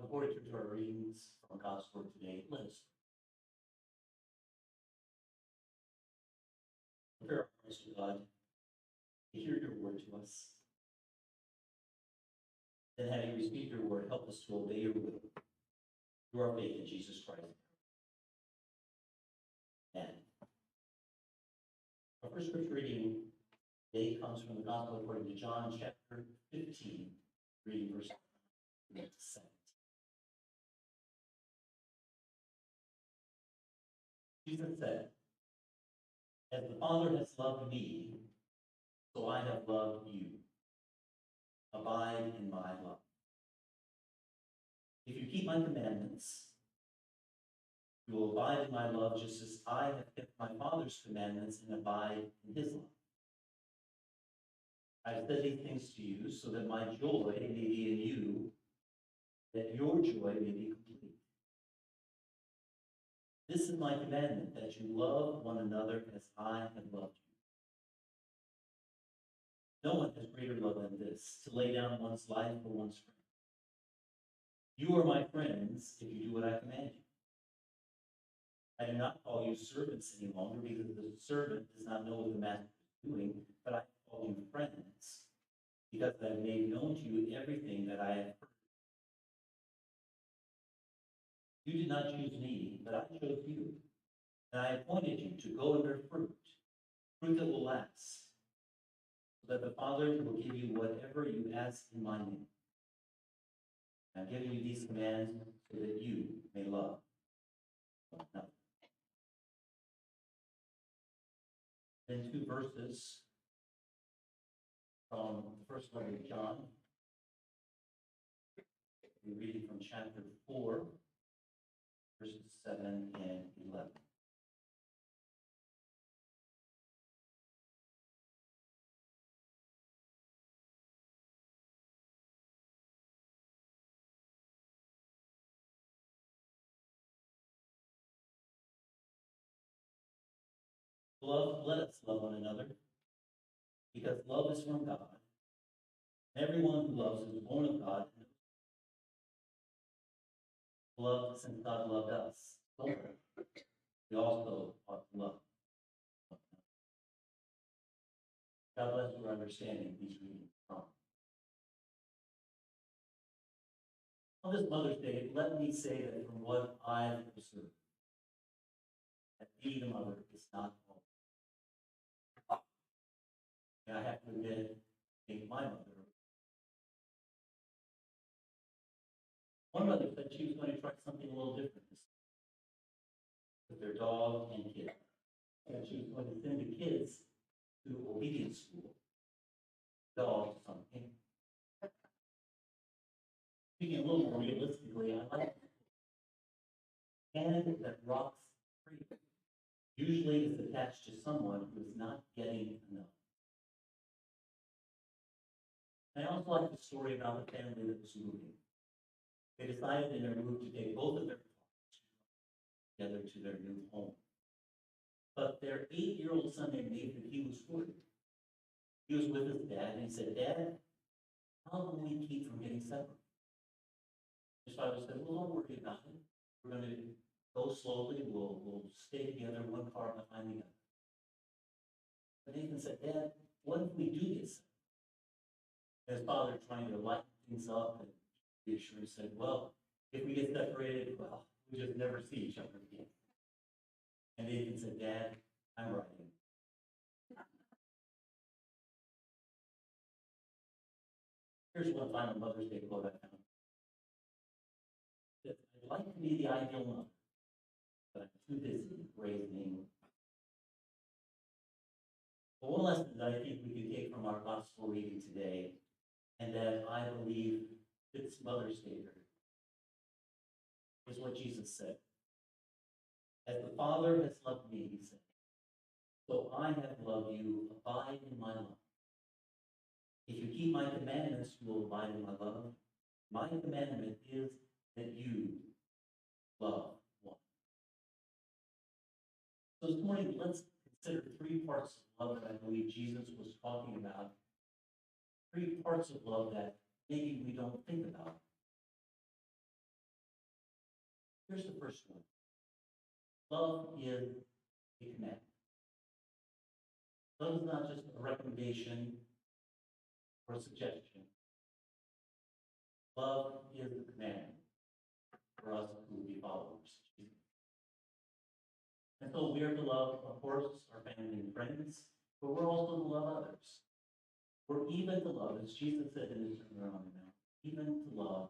Before we turn to our readings from God's Word today, let us prepare our hearts to God to hear your word to us. Then, having received your word, help us to obey your will through our faith in Jesus Christ. Amen. Our first scripture reading today comes from the Gospel according to John, chapter 15, reading verse 7. Jesus said, "As the Father has loved me, so I have loved you. Abide in my love. If you keep my commandments, you will abide in my love, just as I have kept my Father's commandments and abide in his love. I have said these things to you so that my joy may be in you, that your joy may be complete. This is my commandment, that you love one another as I have loved you. No one has greater love than this, to lay down one's life for one's friend. You are my friends if you do what I command you. I do not call you servants any longer, because the servant does not know what the master is doing, but I call you friends, because I have made known to you everything that I have heard. You did not choose me, but I chose you, and I appointed you to go and bear fruit that will last, so that the Father will give you whatever you ask in my name. I'm giving you these commands so that you may love one another." Then 2 verses from the first letter of John. We're reading from chapter 4, verses 7 and 11. Beloved, let us love one another, because love is from God. Everyone who loves is born of God. Beloved, since God loved us, we also ought to love. God bless your understanding these readings from. On this Mother's Day, let me say that from what I've observed, that being a mother is not all. And I have to admit, being my mother, one mother said she was going to try something a little different with their dog and kid. And she was going to send the kids to obedience school. Dog to something. Speaking a little more realistically, I like hand that rocks free usually is attached to someone who is not getting enough. I also like the story about the family that was moving. They decided in their move to take both of their cars together to their new home. But their 8-year-old son named Nathan, he was worried. He was with his dad, and he said, "Dad, how will we keep from getting separated?" His father said, "Well, don't worry about it. We're going to go slowly. We'll stay together, one car behind the other." But Nathan said, "Dad, what if we do get separated?" And his father, trying to lighten things up and reassure, said, "Well, if we get separated, well, we just never see each other again." And Nathan said, "Dad, I'm writing." Here's one final Mother's Day quote I found. "I'd like to be the ideal mother, but I'm too busy raising." But one lesson that I think we can take from our gospel reading today, and that I believe fits Mother's Day very well, is what Jesus said. "As the Father has loved me," he said, "so I have loved you. Abide in my love. If you keep my commandments, you will abide in my love. My commandment is that you love one." So this morning, let's consider 3 parts of love that I believe Jesus was talking about. 3 parts of love that maybe we don't think about. Here's the first one. Love is a command. Love is not just a recommendation or a suggestion. Love is the command for us who will be followers of Jesus. And so we are to love, of course, our family and friends, but we're also to love others. We're even to love, as Jesus said in his Sermon on the Mount, even to love.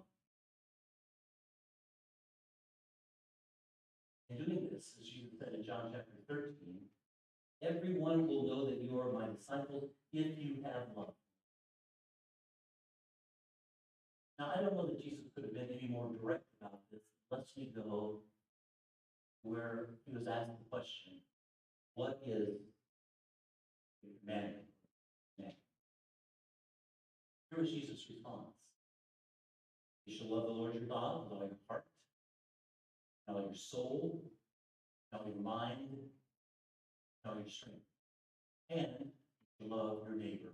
In doing this, as Jesus said in John chapter 13, everyone will know that you are my disciples if you have love. Now, I don't know that Jesus could have been any more direct about this, unless we go where he was asked the question, what is the commandment? Here was Jesus' response. You shall love the Lord your God with all your heart, with all your soul, with all your mind, with all your strength. And you shall love your neighbor.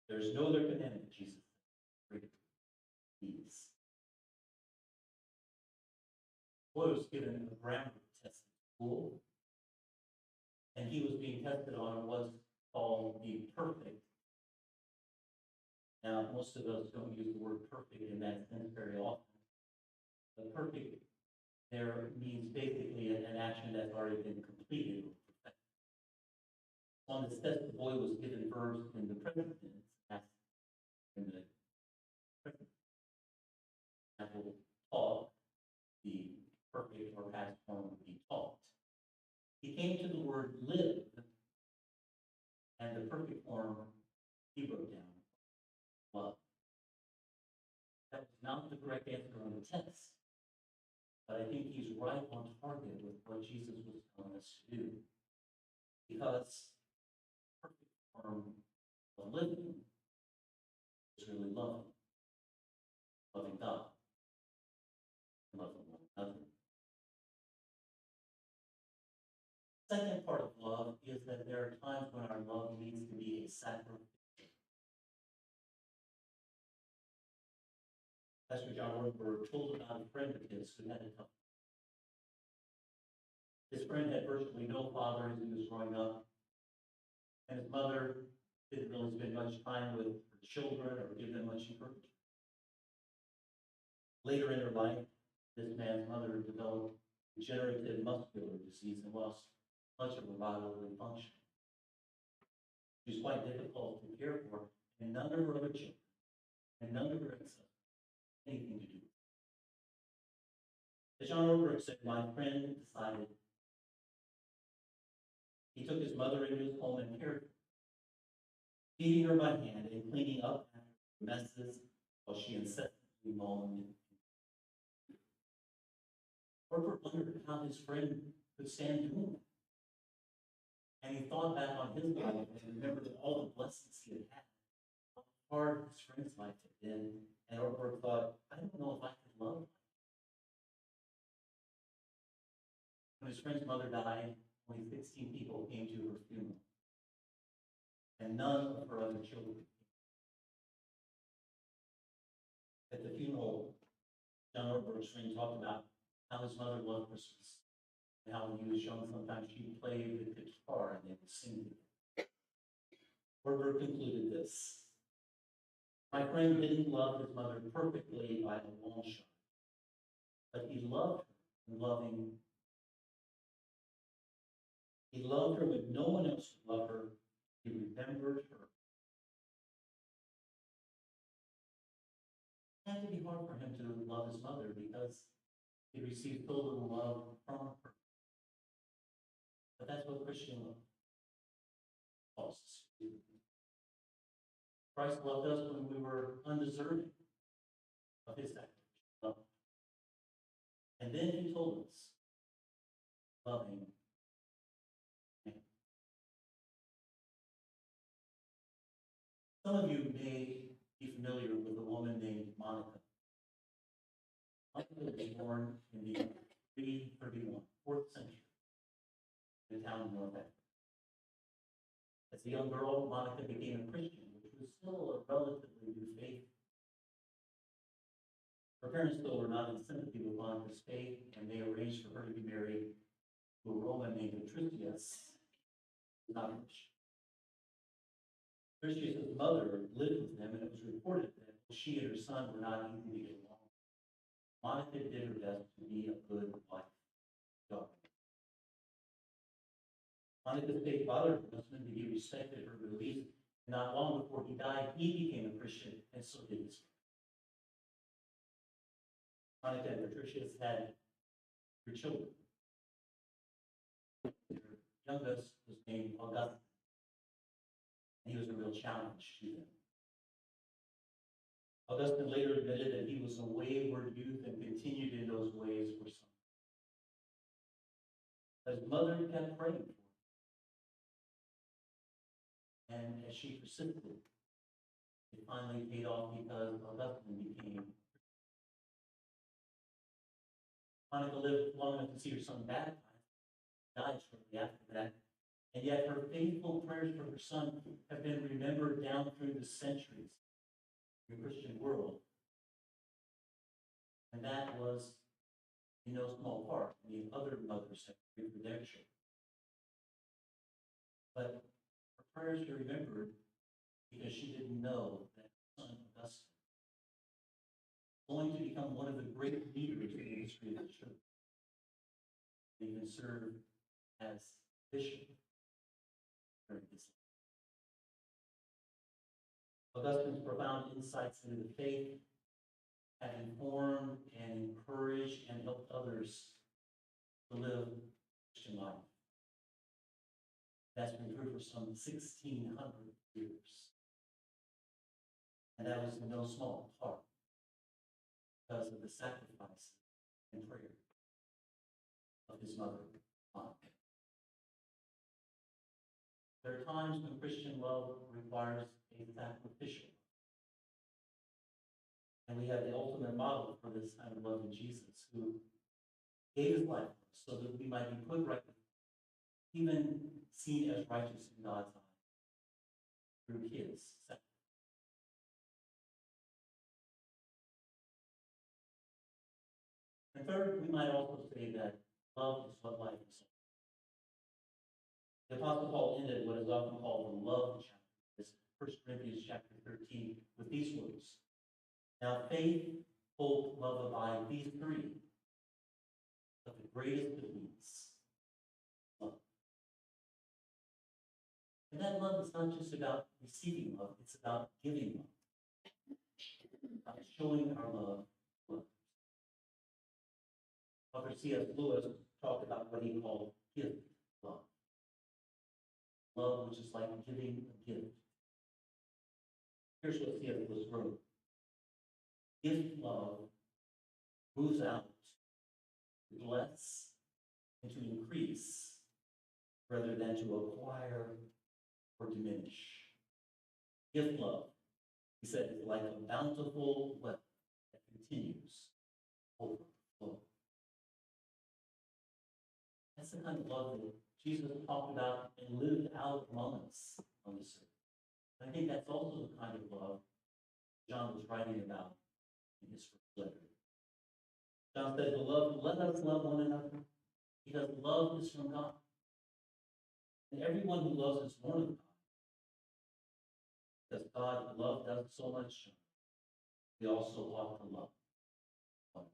There is no other commandment, Jesus said. These. Boy was given a grammar test in school, and he was being tested on what's called the perfect. Now, most of us don't use the word perfect in that sense very often. But perfect there means basically an action that's already been completed or perfected. On this test, the boy was given verbs in the present tense, as in the present. Example, taught, the perfect or past form would be taught. He came to the word live, and the perfect form he wrote down, love. That was not the correct answer on the test, but I think he's right on target with what Jesus was telling us to do. Because perfect form of living is really loving. Loving God. Loving one another. Second part of love is that there are times when our love needs to be a sacrificial. Pastor John Ortberg told about a friend of his who had a tough. His friend had virtually no father as he was growing up, and his mother didn't really spend much time with her children or give them much encouragement. Later in her life, this man's mother developed degenerative muscular disease and lost much of her bodily function. She was quite difficult to care for, and none of her other children, and none of her ex-husbands had anything to do with it. As John Ortberg said, my friend decided he took his mother into his home and cared for her, feeding her by hand and cleaning up after messes while she incessantly moaned. Ortberg wondered how his friend could stand doing that. And he thought back on his life and remembered all the blessings he had had, how hard his friend's life had been. And Ortberg thought, I don't know if I could love him. When his friend's mother died, only 16 people came to her funeral. And none of her other children came. At the funeral, John Ortberg's friend talked about how his mother loved Christmas. And how when he was young, sometimes she would play the guitar and they would sing together. Ortberg concluded this. My friend didn't love his mother perfectly by a long shot, but he loved her in loving. He loved her when no one else would love her. He remembered her. It had to be hard for him to love his mother because he received so little love from her. But that's what Christian love calls us to do. Christ loved us when we were undeserving of his sacrificial love. And then he told us, loving him. Some of you may be familiar with a woman named Monica. Monica was born in the 331, 4th century, in a town in North Africa. As a young girl, Monica became a Christian, which was still a relatively new faith. Her parents, though, were not in sympathy with Monica's faith, and they arranged for her to be married to a Roman named Patricius, not Christian. Patricius' mother lived with them, and it was reported that she and her son were not easy to get along. Monica did her best to be a good wife. God. Monica's faith bothered her husband, but he respected her beliefs. And not long before he died, he became a Christian, and so did his wife. Monica and Patricius had 3 children. Their youngest was named Augustine, and he was a real challenge to them. Augustine later admitted that he was a wayward youth and continued in those ways for some. But his mother kept praying for him. And as she persisted, it finally paid off because Augustine became. Monica lived long enough to see her son baptized, died shortly after that, and yet her faithful prayers for her son have been remembered down through the centuries in the Christian world. And that was, in no small part, the other mothers have prayed for their children. But her prayers are remembered because she didn't know that her son Augustine was going to become one of the great leaders in the history of the church. He even served as bishop during his life. Augustine's profound insights into the faith have informed and encouraged and helped others to live Christian life. That's been true for some 1,600 years. And that was in no small part because of the sacrifice and prayer of his mother, Monica. There are times when Christian love requires a sacrificial. And we have the ultimate model for this kind of love in Jesus, who gave his life for us so that we might be put right, even seen as righteous in God's eyes through his sacrifice. And third, we might also say that love is what life is all. The Apostle Paul ended what is often called the love chapter, this 1 Corinthians chapter 13, with these words. Now faith, hope, love abide, these 3. But the greatest of these, love. And that love is not just about receiving love, it's about giving love. About showing our love to others. Author C.S. Lewis talked about what he called gift love. Love which is like giving a gift. Here's what C.S. Lewis wrote. Gift love moves out to bless and to increase rather than to acquire or diminish. Gift love, he said, is like a bountiful well that continues overflow. That's the kind of love that Jesus talked about and lived out among us on this earth. I think that's also the kind of love John was writing about in his first letter. John said, Beloved, let us love one another, because love is from God. And everyone who loves is born of God. Because God loved us so much, we also ought to love one another.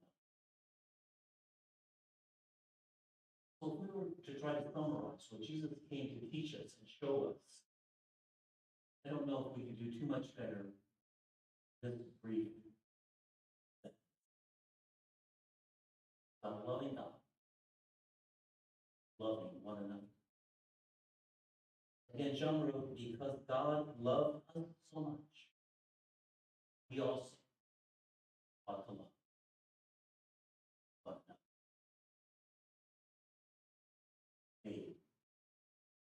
So if we were to try to summarize what Jesus came to teach us and show us, I don't know if we could do too much better this brief. About loving God, loving one another. Again, John wrote, because God loved us so much, he also